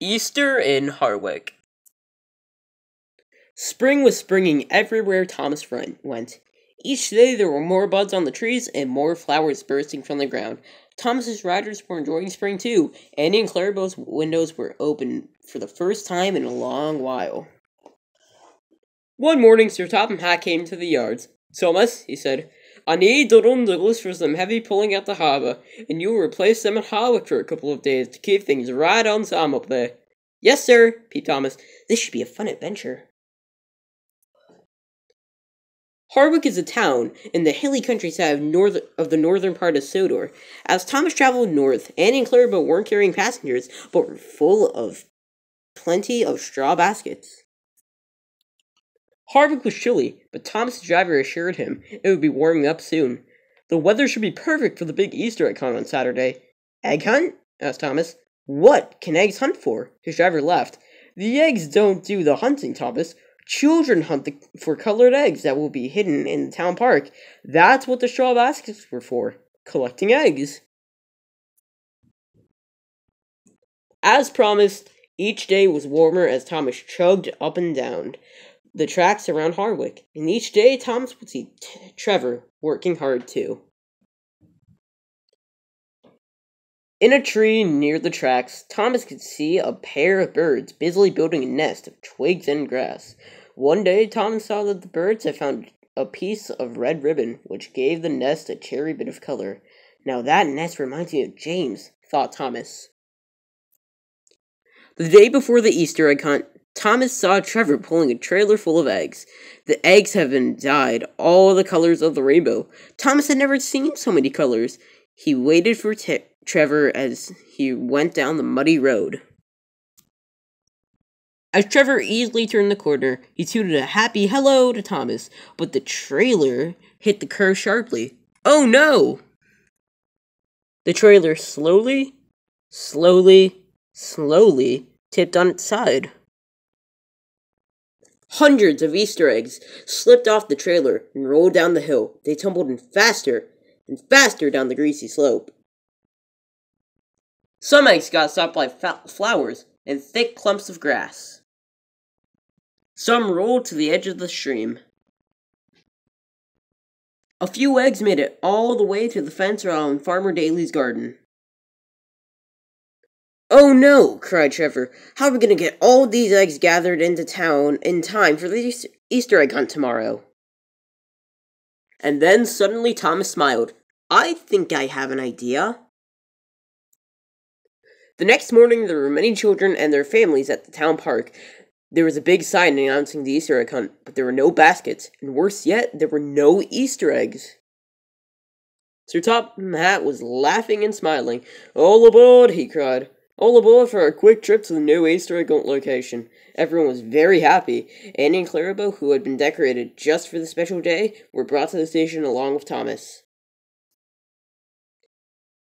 Easter in Harwick. Spring was springing everywhere Thomas went. Each day there were more buds on the trees and more flowers bursting from the ground. Thomas's riders were enjoying spring too. Annie and Clarabelle's windows were open for the first time in a long while. One morning, Sir Topham Hatt came to the yards. "Thomas," he said, "I need the rundles for some heavy pulling at the harbour, and you will replace them at Harwick for a couple of days to keep things right on time up there." "Yes, sir," peeped Thomas. "This should be a fun adventure." Harwick is a town in the hilly countryside of the northern part of Sodor. As Thomas traveled north, Annie and Clarabelle weren't carrying passengers, but were full of plenty of straw baskets. Harwick was chilly, but Thomas's driver assured him it would be warming up soon. "The weather should be perfect for the big Easter egg hunt on Saturday." "Egg hunt?" asked Thomas. "What can eggs hunt for?" His driver laughed. "The eggs don't do the hunting, Thomas. Children hunt for colored eggs that will be hidden in the town park. That's what the straw baskets were for, collecting eggs." As promised, each day was warmer as Thomas chugged up and down the tracks around Harwick, and each day Thomas would see Trevor working hard too. In a tree near the tracks, Thomas could see a pair of birds busily building a nest of twigs and grass. One day, Thomas saw that the birds had found a piece of red ribbon, which gave the nest a cherry bit of color. "Now that nest reminds me of James," thought Thomas. The day before the Easter egg hunt, Thomas saw Trevor pulling a trailer full of eggs. The eggs had been dyed all the colors of the rainbow. Thomas had never seen so many colors. He waited for Trevor as he went down the muddy road. As Trevor easily turned the corner, he tooted a happy hello to Thomas, but the trailer hit the curve sharply. "Oh no!" The trailer slowly tipped on its side. Hundreds of Easter eggs slipped off the trailer and rolled down the hill. They tumbled in faster and faster down the greasy slope. Some eggs got stopped by flowers and thick clumps of grass. Some rolled to the edge of the stream. A few eggs made it all the way to the fence around Farmer Daly's garden. "Oh no!" cried Trevor. "How are we going to get all these eggs gathered into town in time for the Easter egg hunt tomorrow?" And then suddenly Thomas smiled. "I think I have an idea." The next morning there were many children and their families at the town park. There was a big sign announcing the Easter egg hunt, but there were no baskets, and worse yet, there were no Easter eggs. Sir Topham Hatt was laughing and smiling. "All aboard!" he cried. "All aboard for a quick trip to the new Easter egg hunt location." Everyone was very happy. Annie and Clarabelle, who had been decorated just for the special day, were brought to the station along with Thomas.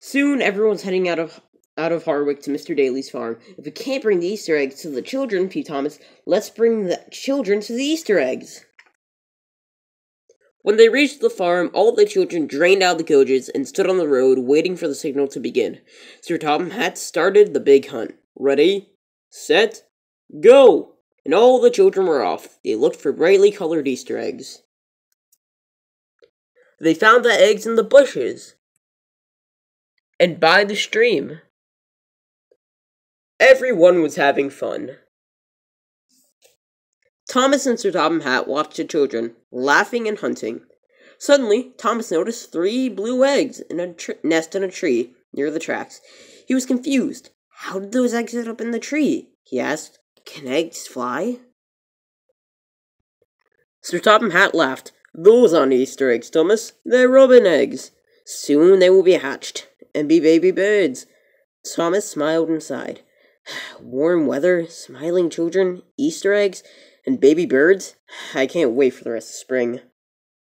Soon everyone was heading out of Harwick to Mr. Daly's farm. "If we can't bring the Easter eggs to the children," peeped Thomas, "let's bring the children to the Easter eggs." When they reached the farm, all the children drained out the coaches and stood on the road, waiting for the signal to begin. Sir Topham Hatt started the big hunt. "Ready, set, go!" And all the children were off. They looked for brightly colored Easter eggs. They found the eggs in the bushes and by the stream. Everyone was having fun. Thomas and Sir Topham Hatt watched the children, laughing and hunting. Suddenly, Thomas noticed 3 blue eggs in a nest in a tree near the tracks. He was confused. "How did those eggs get up in the tree?" he asked. "Can eggs fly?" Sir Topham Hatt laughed. "Those aren't Easter eggs, Thomas. They're robin eggs. Soon they will be hatched and be baby birds." Thomas smiled and sighed. Warm weather, smiling children, Easter eggs, and baby birds. I can't wait for the rest of spring.